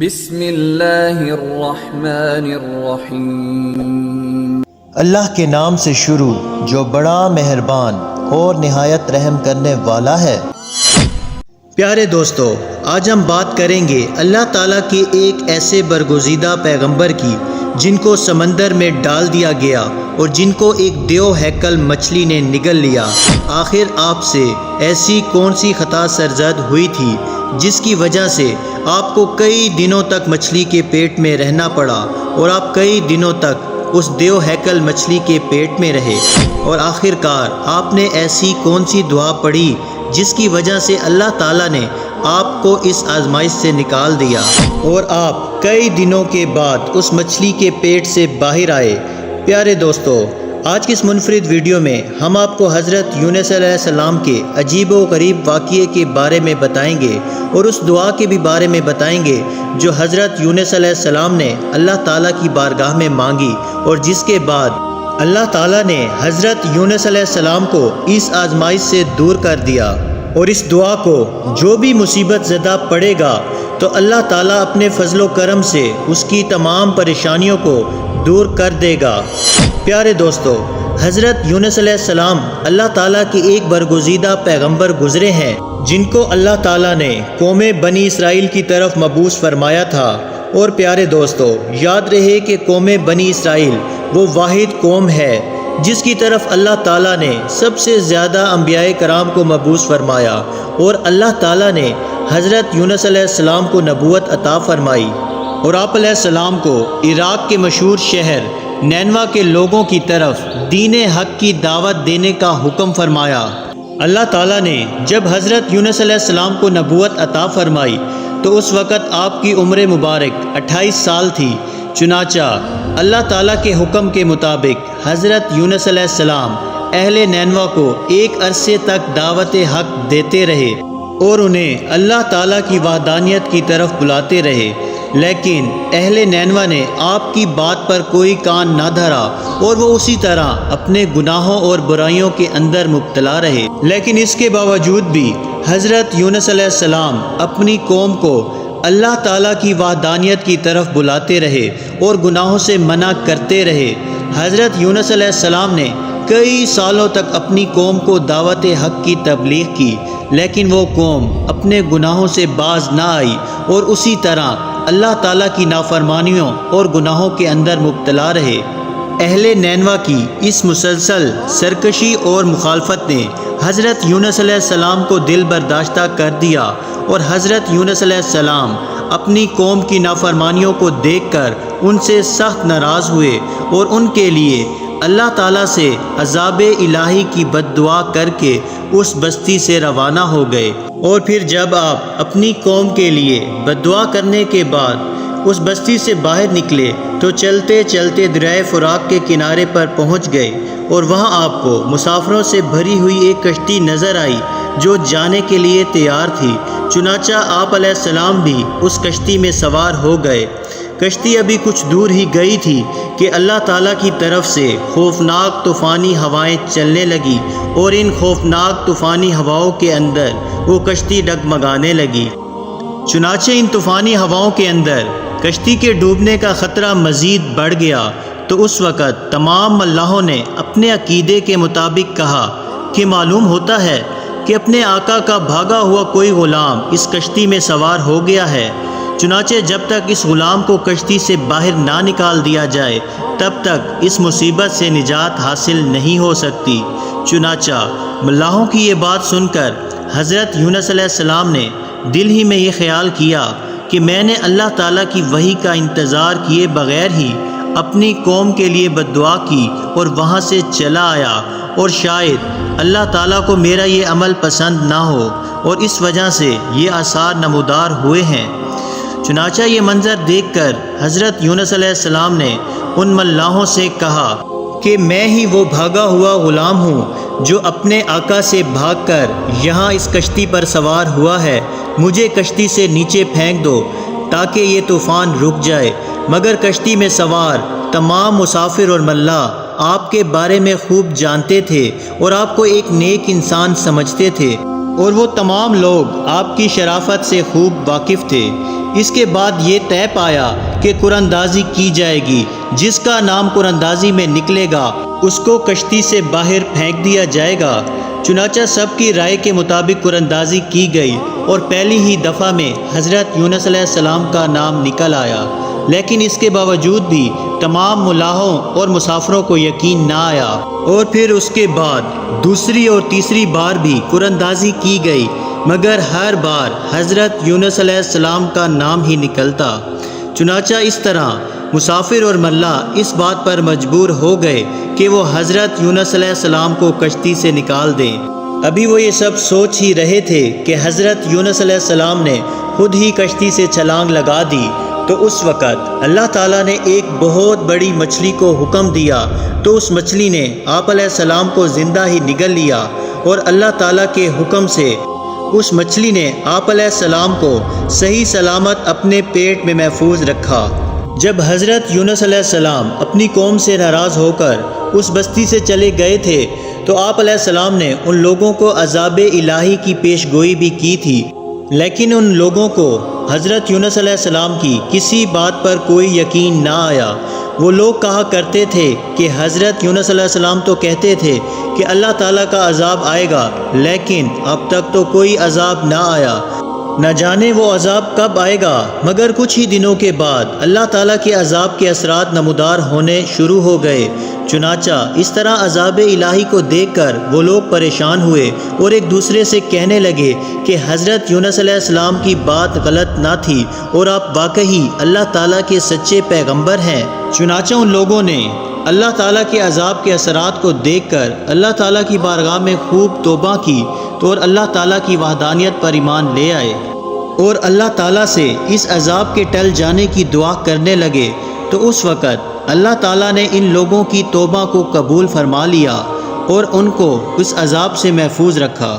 بسم اللہ الرحمن الرحیم۔ اللہ کے نام سے شروع جو بڑا مہربان اور نہایت رحم کرنے والا ہے۔ پیارے دوستو، آج ہم بات کریں گے اللہ تعالیٰ کے ایک ایسے برگزیدہ پیغمبر کی جن کو سمندر میں ڈال دیا گیا اور جن کو ایک دیو ہیکل مچھلی نے نگل لیا۔ آخر آپ سے ایسی کون سی خطا سرزد ہوئی تھی جس کی وجہ سے آپ کو کئی دنوں تک مچھلی کے پیٹ میں رہنا پڑا اور آپ کئی دنوں تک اس دیو ہیکل مچھلی کے پیٹ میں رہے، اور آخر کار آپ نے ایسی کون سی دعا پڑھی جس کی وجہ سے اللہ تعالیٰ نے آپ کو اس آزمائش سے نکال دیا اور آپ کئی دنوں کے بعد اس مچھلی کے پیٹ سے باہر آئے۔ پیارے دوستو، آج کی اس منفرد ویڈیو میں ہم آپ کو حضرت یونس علیہ السلام کے عجیب و غریب واقعے کے بارے میں بتائیں گے اور اس دعا کے بھی بارے میں بتائیں گے جو حضرت یونس علیہ السلام نے اللہ تعالیٰ کی بارگاہ میں مانگی اور جس کے بعد اللہ تعالیٰ نے حضرت یونس علیہ السلام کو اس آزمائش سے دور کر دیا۔ اور اس دعا کو جو بھی مصیبت زدہ پڑے گا تو اللہ تعالیٰ اپنے فضل و کرم سے اس کی تمام پریشانیوں کو دور کر دے گا۔ پیارے دوستو، حضرت یونس علیہ السلام اللہ تعالیٰ کے ایک برگزیدہ پیغمبر گزرے ہیں جن کو اللہ تعالیٰ نے قوم بنی اسرائیل کی طرف مبعوث فرمایا تھا۔ اور پیارے دوستو، یاد رہے کہ قوم بنی اسرائیل وہ واحد قوم ہے جس کی طرف اللہ تعالیٰ نے سب سے زیادہ انبیاء کرام کو مبعوث فرمایا، اور اللہ تعالیٰ نے حضرت یونس علیہ السلام کو نبوت عطا فرمائی اور آپ علیہ السلام کو عراق کے مشہور شہر نینوا کے لوگوں کی طرف دین حق کی دعوت دینے کا حکم فرمایا۔ اللہ تعالیٰ نے جب حضرت یونس علیہ السلام کو نبوت عطا فرمائی تو اس وقت آپ کی عمر مبارک 28 سال تھی۔ چنانچہ اللہ تعالیٰ کے حکم کے مطابق حضرت یونس علیہ السلام اہل نینوا کو ایک عرصے تک دعوت حق دیتے رہے اور انہیں اللہ تعالیٰ کی وحدانیت کی طرف بلاتے رہے، لیکن اہل نینوا نے آپ کی بات پر کوئی کان نہ دھرا اور وہ اسی طرح اپنے گناہوں اور برائیوں کے اندر مبتلا رہے۔ لیکن اس کے باوجود بھی حضرت یونس علیہ السلام اپنی قوم کو اللہ تعالیٰ کی وحدانیت کی طرف بلاتے رہے اور گناہوں سے منع کرتے رہے۔ حضرت یونس علیہ السلام نے کئی سالوں تک اپنی قوم کو دعوت حق کی تبلیغ کی، لیکن وہ قوم اپنے گناہوں سے باز نہ آئی اور اسی طرح اللہ تعالیٰ کی نافرمانیوں اور گناہوں کے اندر مبتلا رہے۔ اہل نینوا کی اس مسلسل سرکشی اور مخالفت نے حضرت یونس علیہ السلام کو دل برداشتہ کر دیا، اور حضرت یونس علیہ السلام اپنی قوم کی نافرمانیوں کو دیکھ کر ان سے سخت ناراض ہوئے اور ان کے لیے اللہ تعالیٰ سے عذاب الہی کی بد دعا کر کے اس بستی سے روانہ ہو گئے۔ اور پھر جب آپ اپنی قوم کے لیے بد دعا کرنے کے بعد اس بستی سے باہر نکلے تو چلتے چلتے دریائے فرات کے کنارے پر پہنچ گئے، اور وہاں آپ کو مسافروں سے بھری ہوئی ایک کشتی نظر آئی جو جانے کے لیے تیار تھی۔ چنانچہ آپ علیہ السلام بھی اس کشتی میں سوار ہو گئے۔ کشتی ابھی کچھ دور ہی گئی تھی کہ اللہ تعالیٰ کی طرف سے خوفناک طوفانی ہوائیں چلنے لگی، اور ان خوفناک طوفانی ہواؤں کے اندر وہ کشتی ڈگمگانے لگی۔ چنانچہ ان طوفانی ہواؤں کے اندر کشتی کے ڈوبنے کا خطرہ مزید بڑھ گیا، تو اس وقت تمام ملاحوں نے اپنے عقیدے کے مطابق کہا کہ معلوم ہوتا ہے کہ اپنے آقا کا بھاگا ہوا کوئی غلام اس کشتی میں سوار ہو گیا ہے۔ چنانچہ جب تک اس غلام کو کشتی سے باہر نہ نکال دیا جائے تب تک اس مصیبت سے نجات حاصل نہیں ہو سکتی۔ چنانچہ ملاحوں کی یہ بات سن کر حضرت یونس علیہ السلام نے دل ہی میں یہ خیال کیا کہ میں نے اللہ تعالیٰ کی وحی کا انتظار کیے بغیر ہی اپنی قوم کے لیے بد دعا کی اور وہاں سے چلا آیا، اور شاید اللہ تعالیٰ کو میرا یہ عمل پسند نہ ہو اور اس وجہ سے یہ آثار نمودار ہوئے ہیں۔ چنانچہ یہ منظر دیکھ کر حضرت یونس علیہ السلام نے ان ملاحوں سے کہا کہ میں ہی وہ بھاگا ہوا غلام ہوں جو اپنے آقا سے بھاگ کر یہاں اس کشتی پر سوار ہوا ہے۔ مجھے کشتی سے نیچے پھینک دو تاکہ یہ طوفان رک جائے۔ مگر کشتی میں سوار تمام مسافر اور ملاح آپ کے بارے میں خوب جانتے تھے اور آپ کو ایک نیک انسان سمجھتے تھے، اور وہ تمام لوگ آپ کی شرافت سے خوب واقف تھے، اس کے بعد یہ طے پایا کہ قرآن اندازی کی جائے گی، جس کا نام قرآن اندازی میں نکلے گا اس کو کشتی سے باہر پھینک دیا جائے گا۔ چنانچہ سب کی رائے کے مطابق قرآن اندازی کی گئی اور پہلی ہی دفعہ میں حضرت یونس علیہ السلام کا نام نکل آیا، لیکن اس کے باوجود بھی تمام ملاحوں اور مسافروں کو یقین نہ آیا، اور پھر اس کے بعد دوسری اور تیسری بار بھی قرآن اندازی کی گئی، مگر ہر بار حضرت یونس علیہ السلام کا نام ہی نکلتا۔ چنانچہ اس طرح مسافر اور ملاح اس بات پر مجبور ہو گئے کہ وہ حضرت یونس علیہ السلام کو کشتی سے نکال دیں۔ ابھی وہ یہ سب سوچ ہی رہے تھے کہ حضرت یونس علیہ السلام نے خود ہی کشتی سے چھلانگ لگا دی، تو اس وقت اللہ تعالیٰ نے ایک بہت بڑی مچھلی کو حکم دیا، تو اس مچھلی نے آپ علیہ السلام کو زندہ ہی نگل لیا، اور اللہ تعالیٰ کے حکم سے اس مچھلی نے آپ علیہ السلام کو صحیح سلامت اپنے پیٹ میں محفوظ رکھا۔ جب حضرت یونس علیہ السلام اپنی قوم سے ناراض ہو کر اس بستی سے چلے گئے تھے، تو آپ علیہ السلام نے ان لوگوں کو عذاب الہی کی پیش گوئی بھی کی تھی، لیکن ان لوگوں کو حضرت یونس علیہ السلام کی کسی بات پر کوئی یقین نہ آیا۔ وہ لوگ کہا کرتے تھے کہ حضرت یونس علیہ السلام تو کہتے تھے کہ اللہ تعالیٰ کا عذاب آئے گا، لیکن اب تک تو کوئی عذاب نہ آیا، نہ جانے وہ عذاب کب آئے گا۔ مگر کچھ ہی دنوں کے بعد اللہ تعالیٰ کے عذاب کے اثرات نمودار ہونے شروع ہو گئے۔ چنانچہ اس طرح عذاب الہی کو دیکھ کر وہ لوگ پریشان ہوئے اور ایک دوسرے سے کہنے لگے کہ حضرت یونس علیہ السلام کی بات غلط نہ تھی اور آپ واقعی اللہ تعالیٰ کے سچے پیغمبر ہیں۔ چنانچہ ان لوگوں نے اللہ تعالیٰ کے عذاب کے اثرات کو دیکھ کر اللہ تعالیٰ کی بارگاہ میں خوب توبہ کی اور اللہ تعالیٰ کی وحدانیت پر ایمان لے آئے اور اللہ تعالیٰ سے اس عذاب کے ٹل جانے کی دعا کرنے لگے۔ تو اس وقت اللہ تعالیٰ نے ان لوگوں کی توبہ کو قبول فرما لیا اور ان کو اس عذاب سے محفوظ رکھا۔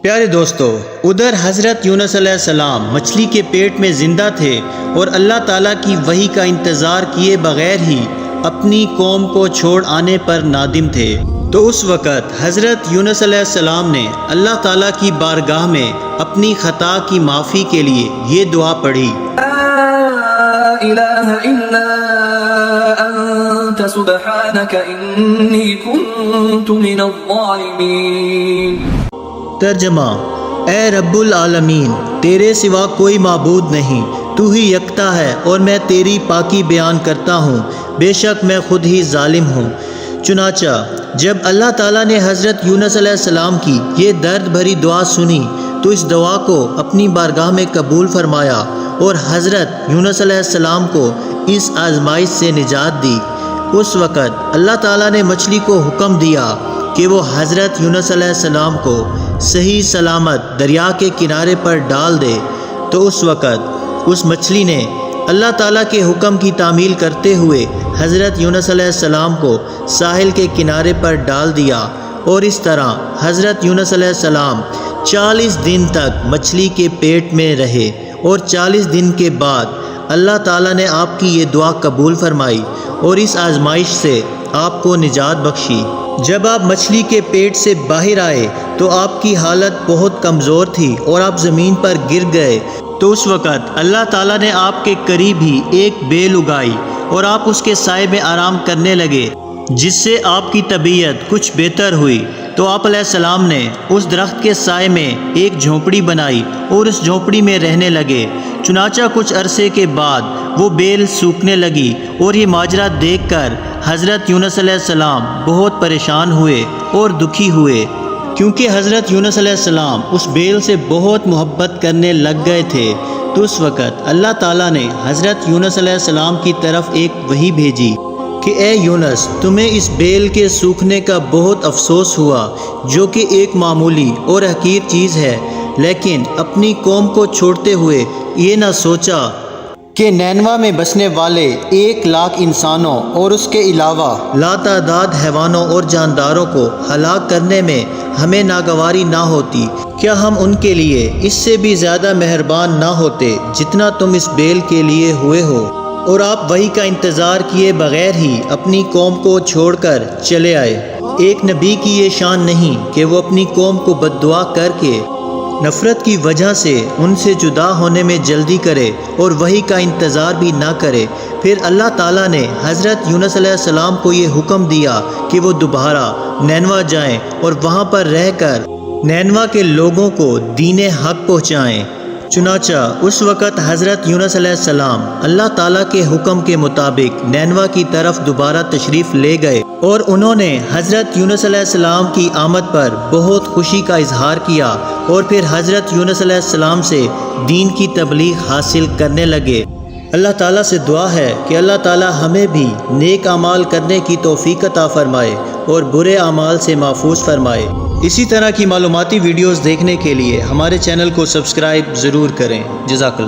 پیارے دوستو، ادھر حضرت یونس علیہ السلام مچھلی کے پیٹ میں زندہ تھے اور اللہ تعالیٰ کی وحی کا انتظار کیے بغیر ہی اپنی قوم کو چھوڑ آنے پر نادم تھے۔ تو اس وقت حضرت یونس علیہ السلام نے اللہ تعالیٰ کی بارگاہ میں اپنی خطا کی معافی کے لیے یہ دعا پڑھی: لا الہ الا انت سبحانک انی کنت من الظالمین۔ ترجمہ: اے رب العالمین، تیرے سوا کوئی معبود نہیں، تو ہی یکتا ہے اور میں تیری پاکی بیان کرتا ہوں، بے شک میں خود ہی ظالم ہوں۔ چنانچہ جب اللہ تعالیٰ نے حضرت یونس علیہ السلام کی یہ درد بھری دعا سنی تو اس دعا کو اپنی بارگاہ میں قبول فرمایا اور حضرت یونس علیہ السلام کو اس آزمائش سے نجات دی۔ اس وقت اللہ تعالیٰ نے مچھلی کو حکم دیا کہ وہ حضرت یونس علیہ السلام کو صحیح سلامت دریا کے کنارے پر ڈال دے۔ تو اس وقت اس مچھلی نے اللہ تعالیٰ کے حکم کی تعمیل کرتے ہوئے حضرت یونس علیہ السلام کو ساحل کے کنارے پر ڈال دیا، اور اس طرح حضرت یونس علیہ السلام 40 دن تک مچھلی کے پیٹ میں رہے، اور 40 دن کے بعد اللہ تعالیٰ نے آپ کی یہ دعا قبول فرمائی اور اس آزمائش سے آپ کو نجات بخشی۔ جب آپ مچھلی کے پیٹ سے باہر آئے تو آپ کی حالت بہت کمزور تھی اور آپ زمین پر گر گئے۔ تو اس وقت اللہ تعالیٰ نے آپ کے قریب ہی ایک بیل اگائی اور آپ اس کے سائے میں آرام کرنے لگے، جس سے آپ کی طبیعت کچھ بہتر ہوئی۔ تو آپ علیہ السلام نے اس درخت کے سائے میں ایک جھونپڑی بنائی اور اس جھونپڑی میں رہنے لگے۔ چنانچہ کچھ عرصے کے بعد وہ بیل سوکھنے لگی، اور یہ ماجرا دیکھ کر حضرت یونس علیہ السلام بہت پریشان ہوئے اور دکھی ہوئے، کیونکہ حضرت یونس علیہ السلام اس بیل سے بہت محبت کرنے لگ گئے تھے۔ تو اس وقت اللہ تعالیٰ نے حضرت یونس علیہ السلام کی طرف ایک وحی بھیجی کہ اے یونس، تمہیں اس بیل کے سوکھنے کا بہت افسوس ہوا، جو کہ ایک معمولی اور حقیر چیز ہے، لیکن اپنی قوم کو چھوڑتے ہوئے یہ نہ سوچا کہ نینوا میں بسنے والے 1,00,000 انسانوں اور اس کے علاوہ لاتعداد حیوانوں اور جانداروں کو ہلاک کرنے میں ہمیں ناگواری نہ ہوتی۔ کیا ہم ان کے لیے اس سے بھی زیادہ مہربان نہ ہوتے جتنا تم اس بیل کے لیے ہوئے ہو؟ اور آپ وحی کا انتظار کیے بغیر ہی اپنی قوم کو چھوڑ کر چلے آئے۔ ایک نبی کی یہ شان نہیں کہ وہ اپنی قوم کو بد دعا کر کے نفرت کی وجہ سے ان سے جدا ہونے میں جلدی کرے اور وحی کا انتظار بھی نہ کرے۔ پھر اللہ تعالیٰ نے حضرت یونس علیہ السلام کو یہ حکم دیا کہ وہ دوبارہ نینوا جائیں اور وہاں پر رہ کر نینوا کے لوگوں کو دین حق پہنچائیں۔ چنانچہ اس وقت حضرت یونس علیہ السلام اللہ تعالیٰ کے حکم کے مطابق نینوا کی طرف دوبارہ تشریف لے گئے اور انہوں نے حضرت یونس علیہ السلام کی آمد پر بہت خوشی کا اظہار کیا اور پھر حضرت یونس علیہ السلام سے دین کی تبلیغ حاصل کرنے لگے۔ اللہ تعالیٰ سے دعا ہے کہ اللہ تعالیٰ ہمیں بھی نیک اعمال کرنے کی توفیق عطا فرمائے اور برے اعمال سے محفوظ فرمائے۔ اسی طرح کی معلوماتی ویڈیوز دیکھنے کے لیے ہمارے چینل کو سبسکرائب ضرور کریں۔ جزاک اللہ۔